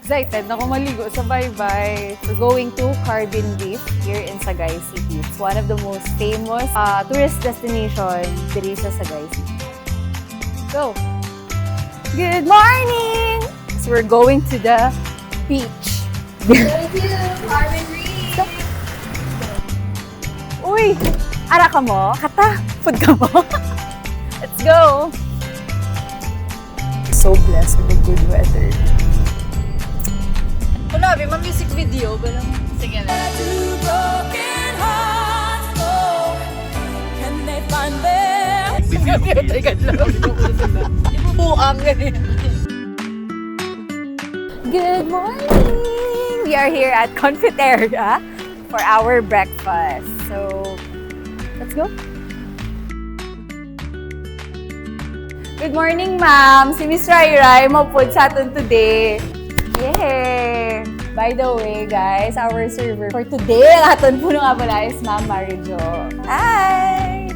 Excited na ako maligo sa Baybay. We're going to Carbon Reef here in Sagay City. It's one of the most famous tourist destinations diri sa Sagay City. So, good morning! So we're going to the beach. Thank you, Carbon Reef! Uy! Ara ka mo? Kata! Food ka mo? Let's go! So blessed with the good weather. Wala, may music video ba lang? Sige na. Good morning! We are here at Confiteria for our breakfast. So, let's go. Good morning, ma'am. Si Miss Rai mo po sa atin today. Yay! By the way, guys, our server for today, aton po nga pala is Ma'am Marijo. Hi!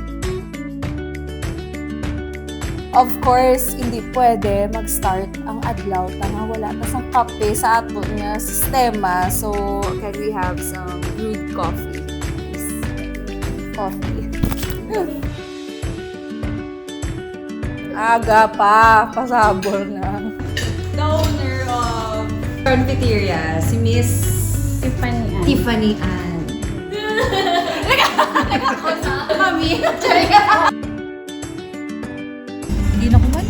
Of course, hindi pwede mag-start ang adlaw na wala pa sang kape sa ato nga sistema. So, can we have some brewed coffee? Coffee. Aga pa, pasabol na. The owner of Confiteria, si Miss Tiffany Ann. Mami, Hindi na kuman.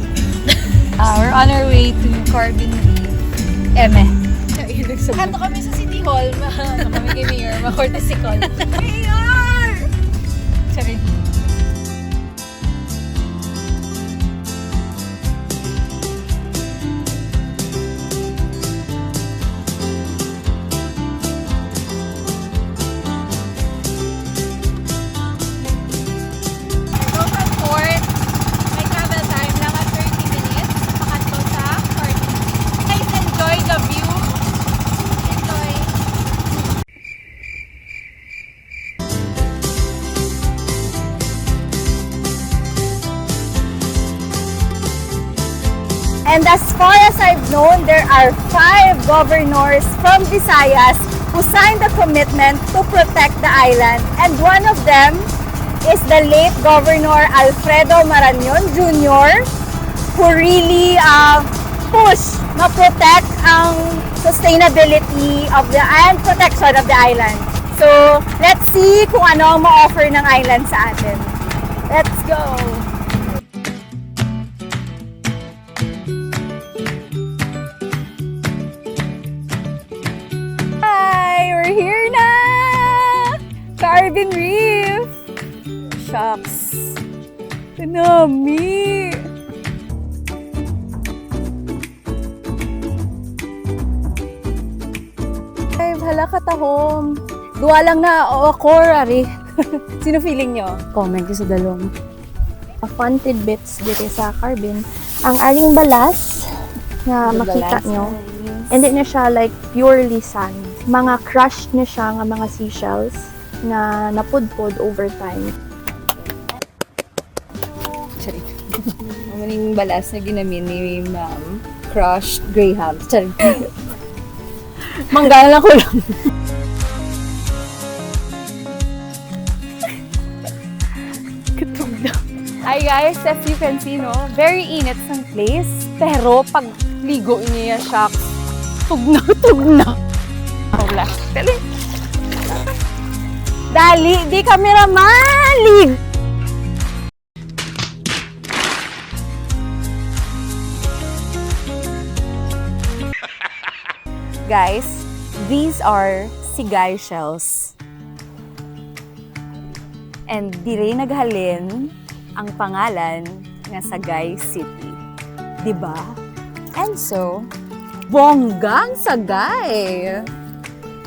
We're on our way to Carbon Reef. Eme. Kanto kami sa City Hall. Ano kami kay Mayor, ma-courtesy call. Mayor! Sorry. And as far as I've known, there are 5 governors from Visayas who signed a commitment to protect the island. And one of them is the late Governor Alfredo Marañon Jr., who really pushed na protect ang sustainability of the and protection of the island. So, let's see kung ano ang ma-offer ng island sa atin. Let's go! We're here na! Carbon Reef! Shucks! Tanami! Ay, hala katahom. Duwa lang na ako, Rari. Sino feeling nyo? Comment nyo sa dalong. Fun tidbits dito sa Carbon. Ang aling balas na makita nyo, hindi na siya like purely sand. Mga crushed na siya nga mga seashells na napudpod over time. Sorry. Ang maning balas na ginamin ni Ma'am, crushed graham. Sorry. Manggala ko lang. Katog na. Hi guys, as you can see, no, very init ang place. Pero pag ligo niya, shucks, tugna. Wala. Dali, di cameraman! Lig! Guys, these are sigay shells. And dire naghalin ang pangalan nga Sagay City. Diba? And so, bonggang Sagay!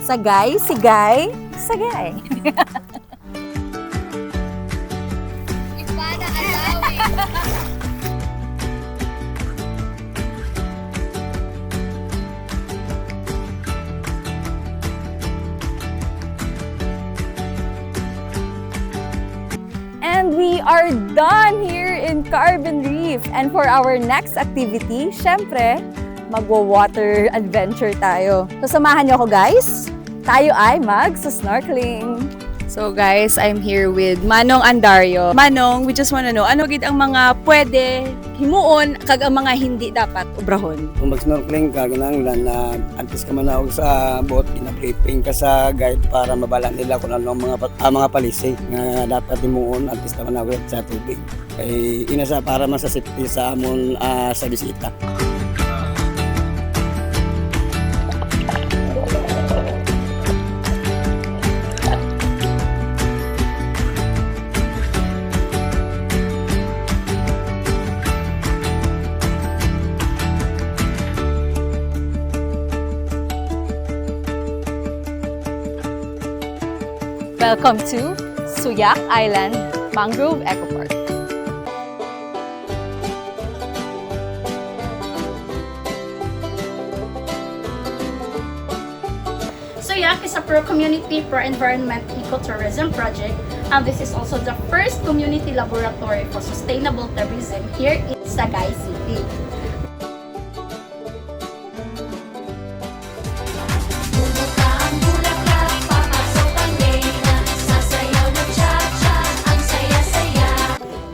Sagay, sigay, sagay. Iba na alawin. And we are done here in Carbon Reef. And for our next activity, syempre, magwa-water adventure tayo. So samahan niyo ako guys. Tayo ay mag-snorkeling. So guys, I'm here with Manong Andario. Manong, we just wanna know, ano gid ang mga pwede himuon kag ang mga hindi dapat obrahon? Kung mag-snorkeling ka, gananglan na antes ka manawag sa boat, ina-briefing ka sa guide para mabala nila kung ano ang mga palisi nga dapat himuon antes ka manawag sa tubig. Kay inasa para man sa safety sa amon sa bisita. Welcome to Suyak Island Mangrove Eco Park. Suyak is a pro-community, pro-environment ecotourism project, and this is also the first community laboratory for sustainable tourism here in Sagay City.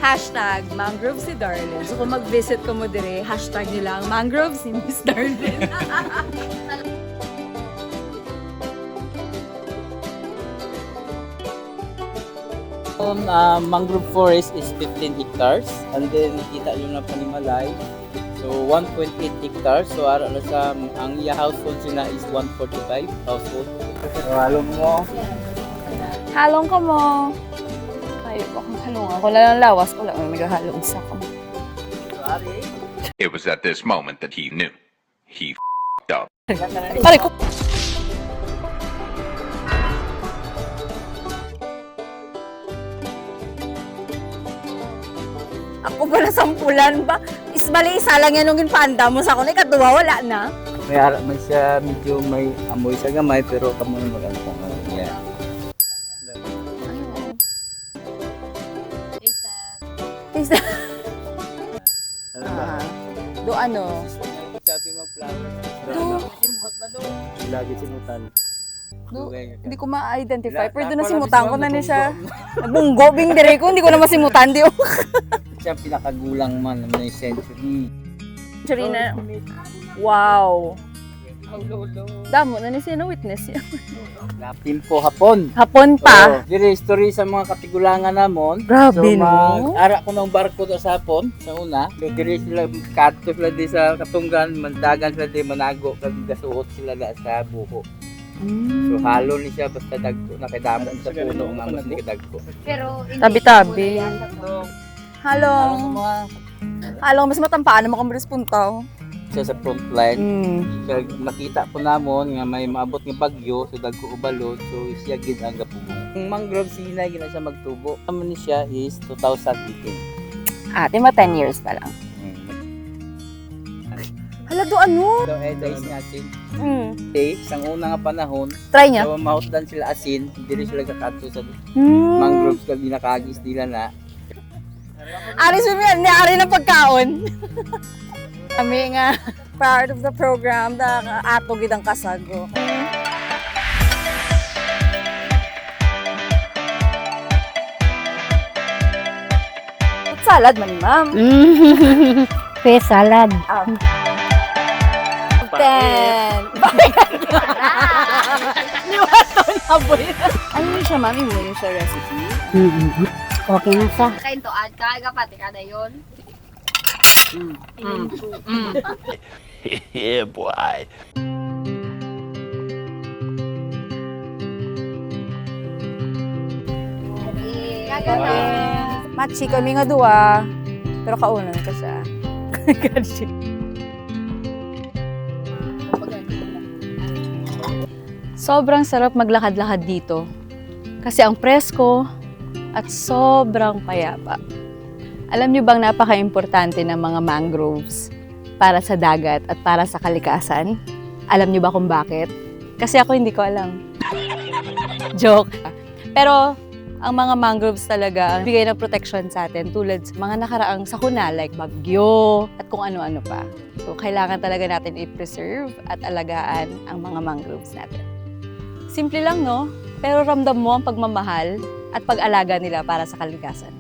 Hashtag mangrove si Darlene. So kung mag-visit ko mo dire, hashtag nila ang mangrove si Miss Darlene. Mangrove forest is 15 hectares and then kita nyo na panimalay. So 1.8 hectares. So ara na sa ang iya household sila is 145 household. So halong mo. Halong ka mo. Ayaw ko akong halungan. Kung lang lawas ko lang, may halong sa ko. It was at this moment that he knew. He f***ed up. Pare ko. Ako pala sampulan ba? Isbali isa lang yan nung ginpanda mo sa ako. Ikatuwa, wala na. May ara man siya medyo may amoy sa gamay pero kamo na maganda kung ano yan. Do ano? Sabi mag-flower. Lagi sinutan. Do, hindi ko ma-identify. Pero doon nasimutan ko na niya siya. Nagbunggo, bing dire ko. Hindi ko na masimutan. Di ko. Siya pinakagulang man ng century. Actually na. Wow. Damo na ni siya na witness siya. Lapin po hapon. Hapon pa. Dire story sa mga katigulangan namon. Grabe, so, no? Ara ko ng barko do sa hapon sa una. So dire sila kadto sila di sa katunggan, mandagan sila di manago kag gasuot sila da sa buho. So halo ni siya basta dagko nakidamo sa puno nga mas ni dagko. Pero Tabi-tabi. Halong. Mga Halong, mas matampaan mo kang puntaw. sa front line. Mm. Nakita po namon nga may maabot nga bagyo so dagko ubalod so siya gid ang gapumo. Ang mangrove sinay gina siya magtubo. Amo ni siya is 2018. Ate mo 10 years pa lang. Hala, do ano? So days ni asin. Mm. Sang una nga panahon, Try niya. so mahutdan sila asin, dili sila kakadto sa mangroves kag dinakagis nila na. Ari sumiyan ni ari na pagkaon. Kami nga part of the program da ato gid ang kasago. Salad man ni ma'am. Fish salad. 10. Niwato na boy. Ano yun siya, mami? Mo yun siya recipe? Okay na sa. kain to ad ka pati kada yon. Yeah, boy. Machi kami nga duwa. Pero kaunan ka siya. Sobrang sarap maglakad-lakad dito. Kasi ang presko at sobrang payapa. Alam niyo bang napaka-importante ng mga mangroves para sa dagat at para sa kalikasan? Alam niyo ba kung bakit? Kasi ako hindi ko alam. Joke. Pero ang mga mangroves talaga ang bigay ng protection sa atin tulad sa mga nakaraang sakuna like bagyo at kung ano-ano pa. So, kailangan talaga natin i-preserve at alagaan ang mga mangroves natin. Simple lang, no? Pero ramdam mo ang pagmamahal at pag-alaga nila para sa kalikasan.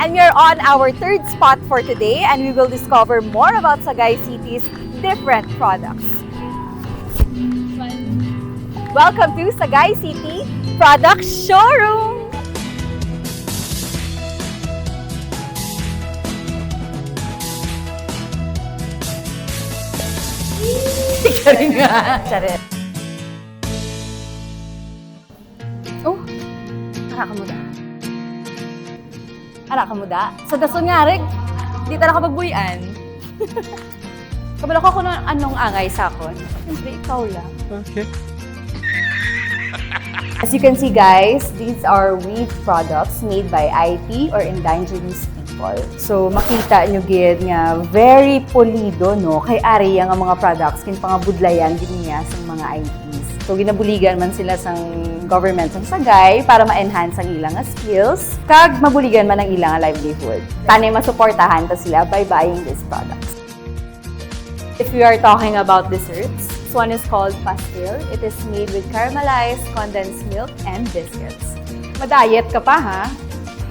And we are on our third spot for today, and we will discover more about Sagay City's different products. Welcome to Sagay City Product Showroom! Charit. Oh, nakakamuda. Arakamuda? Sa dason nga rin, di talaga kapagbuyan. Kabalo ko kung anong angay sa akon. Siyempre, ikaw lang. Okay. As you can see guys, these are weed products made by IP or indigenous people. So makita nyo gid nga very pulido no kay ari ang mga products kin pangabudlayan din niya sa mga IPs. So ginabuligan man sila sang government sang Sagay para ma-enhance ang ilang skills kag mabuligan man ang ilang livelihood. Tanay masuportahan ta sila by buying these products. If we are talking about desserts, this one is called pastil. It is made with caramelized condensed milk and biscuits. Madayet ka pa ha?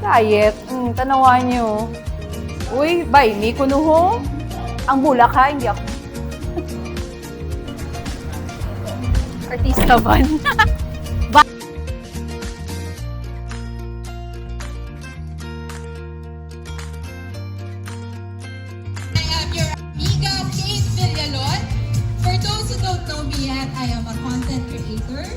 Diet? Tanawan nyo. Uy, bay, may kunuho. Ang bulak ha, hindi ako. Artista ban. For those who don't know me yet, I am a content creator.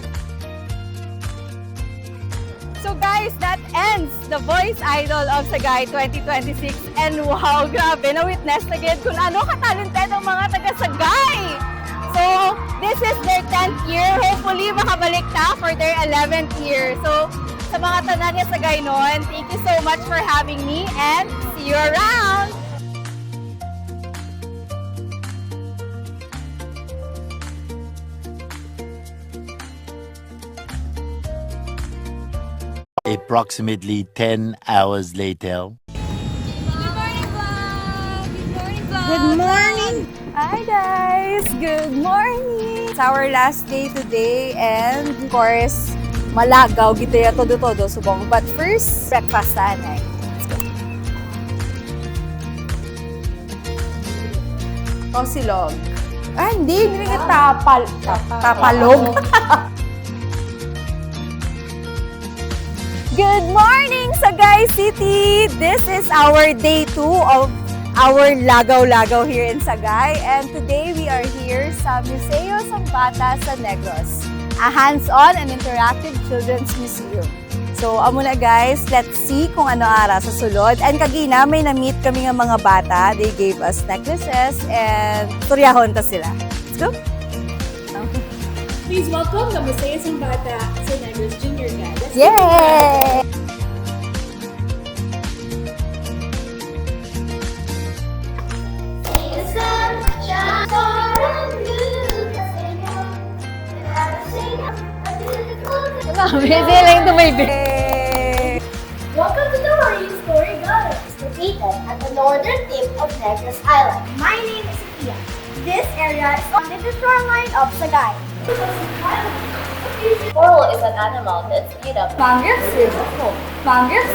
So guys, that ends the Voice Idol of Sagay 2026. And wow, grabe, na-witness na gid kung ano ka-talented ang mga taga-Sagay. So, this is their 10th year. Hopefully, makabalik na for their 11th year. So, sa mga tanan niya Sagay noon, thank you so much for having me and see you around! Approximately 10 hours later. Good morning! Hi guys! Good morning! It's our last day today and of course, malagaw gito ya todo-todo subong. But first, breakfast tanay. Let's go. Tosilog. Ah, hindi nga tapalog. Good morning, Sagay City! This is our day 2 of our Lagaw-Lagaw here in Sagay. And today we are here sa Museo sang Bata sa Negros, a hands-on and interactive children's museum. So, amo na guys, let's see kung ano ara sa sulod. And kagina, may na-meet kami ng mga bata. They gave us necklaces and turyahon ta sila. Let's go! Please welcome the Museo sang Bata sa Negros Junior Guide. Yay! Amazing lang ito may Welcome to the Marine Story Gardens, located at the northern tip of Negros Island. My name is Sophia. This area is on the shoreline of Sagay. Coral is an animal that's made of mangroves, mangroves.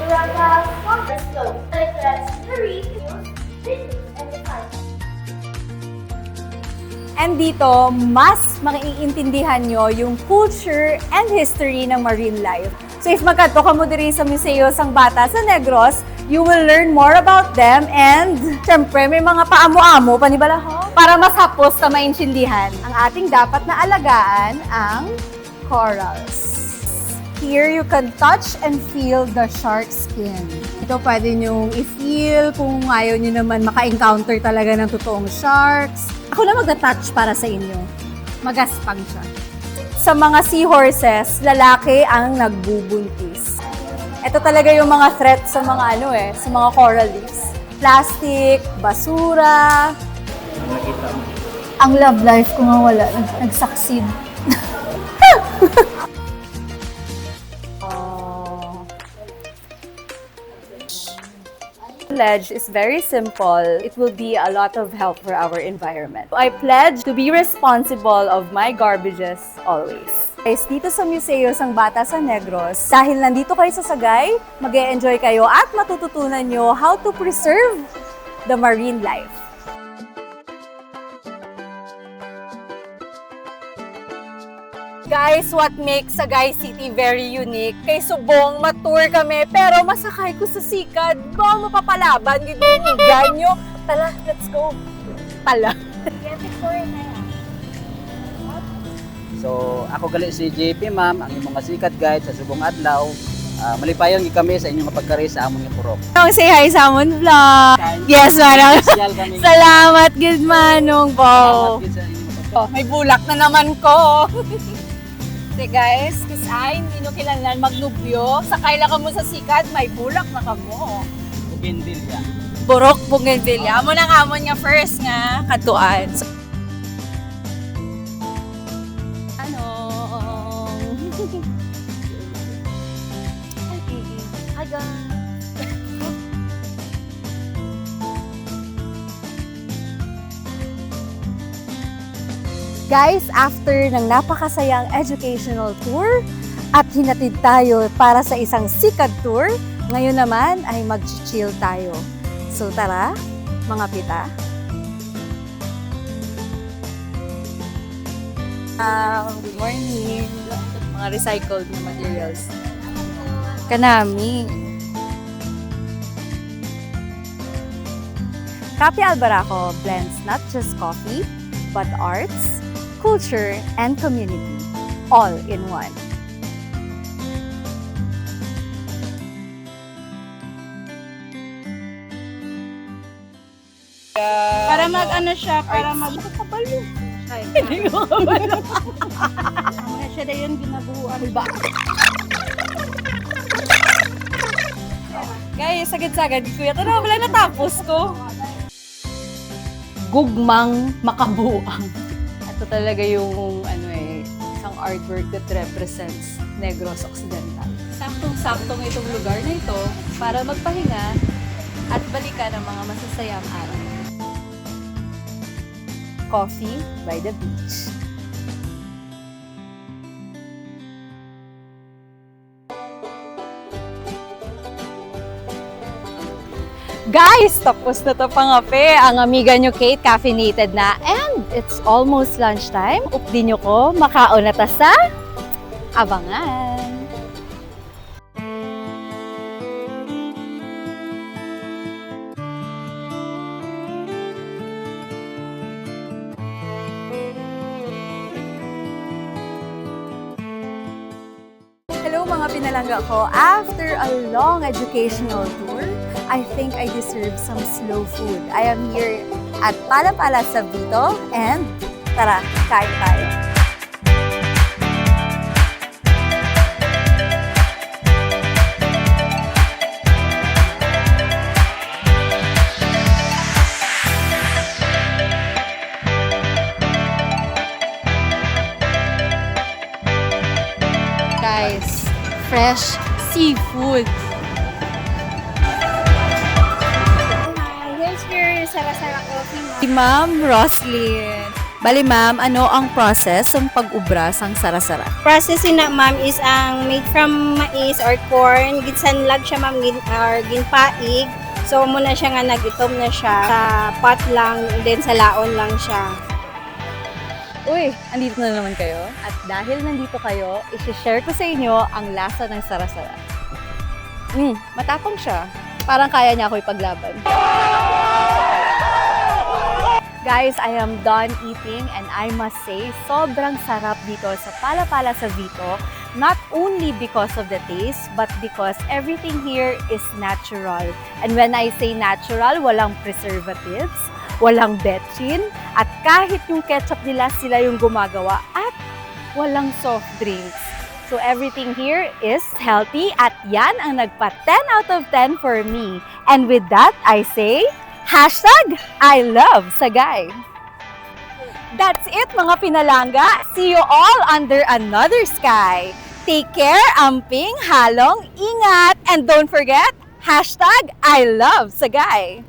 Orangutans, swamp slope, electrons, marine, fishes, and defiance. And dito, mas maiintindihan nyo yung culture and history ng marine life. So if magkadto ka mo diri sa Museo sang Bata sa Negros, you will learn more about them and syempre may mga paamo-amo panibalaho para mas hapos na maintindihan ang ating dapat na alagaan ang corals. Here, you can touch and feel the shark skin. Ito pwede nyong i-feel kung ayaw nyo naman maka-encounter talaga ng totoong sharks. Ako na magta-touch para sa inyo. Magaspang siya. Sa mga seahorses, lalaki ang nagbubuntis. Ito talaga yung mga threat sa mga sa mga coral reefs. Plastic, basura. Ang love life ko nga wala, nag-succeed. Pledge is very simple. It will be a lot of help for our environment. I pledge to be responsible of my garbages always. Guys, dito sa Museo Sang Bata sa Negros, dahil nandito kayo sa Sagay, mag-e-enjoy kayo at matututunan nyo how to preserve the marine life. Guys, what makes Sagay City very unique? Kay Subong, matour kami, pero masakay ko sa sikad. Ba, mapapalaban, ginigan nyo. Tala, let's go. Tala. So, ako gali si JP ma'am, ang inyong mga sikat guide sa Subong Adlaw. Malipayon kami sa inyong mapagkari sa amon nga purok. Say hi sa amon vlog. Yes, manong. Salamat, good manong po. May bulak na naman ko. So guys, kisay, hindi nyo kilalan magnubyo. Sakay lang ka mo sa sikat, may bulak na ka mo. Bougainvillea. Burok Bougainvillea. Amo nang amon nga first nga, katuan. So, guys, after ng napakasayang educational tour at hinatid tayo para sa isang sikat tour, ngayon naman ay mag-chill tayo. So tara, mga pita. Good morning. Mga recycled na materials. Kanami. Cafe Albaraco blends not just coffee, but arts, culture, and community, all in one. Para mag-ano siya, para mag-kabalo. Hindi ko kabalo. Mga siya na yun ginabuhan ba? Guys, sagad-sagad. Kuya, ito na, wala natapos ko. Gugmang makabuang. Ito talaga yung isang artwork that represents Negros Occidental. Saktong-saktong itong lugar na ito para magpahinga at balikan ang mga masasayang araw. Coffee by the beach. Guys, tapos na to pangape. Ang amiga nyo Kate, caffeinated na. And it's almost lunchtime. Updi nyo ko, makaon na ta sa Abangan. Hello mga pinalangga ko. After a long educational tour, I think I deserve some slow food. I am here at Palapala sa Vito and tara, kain tayo. Guys, fresh seafood. Si Ma'am Roslyn. Bali ma'am, ano ang process ng pag-ubra sang sara-sara? Process na ma'am is ang made from mais or corn. Ginsanlag siya ma'am or ginpaig. So muna siya nga nagitom na siya sa pot lang, then sa laon lang siya. Uy, andito na naman kayo. At dahil nandito kayo, isi-share ko sa inyo ang lasa ng sara-sara. Matapang siya. Parang kaya niya ako ipaglaban. Guys, I am done eating and I must say, sobrang sarap dito sa Palapala sa Vito. Not only because of the taste, but because everything here is natural. And when I say natural, walang preservatives, walang betchin, at kahit yung ketchup nila, sila yung gumagawa, at walang soft drinks. So everything here is healthy at yan ang nagpa 10 out of 10 for me. And with that, I say, #I love Sagay. That's it mga pinalangga. See you all under another sky. Take care, amping, halong, ingat, and don't forget, #I love Sagay.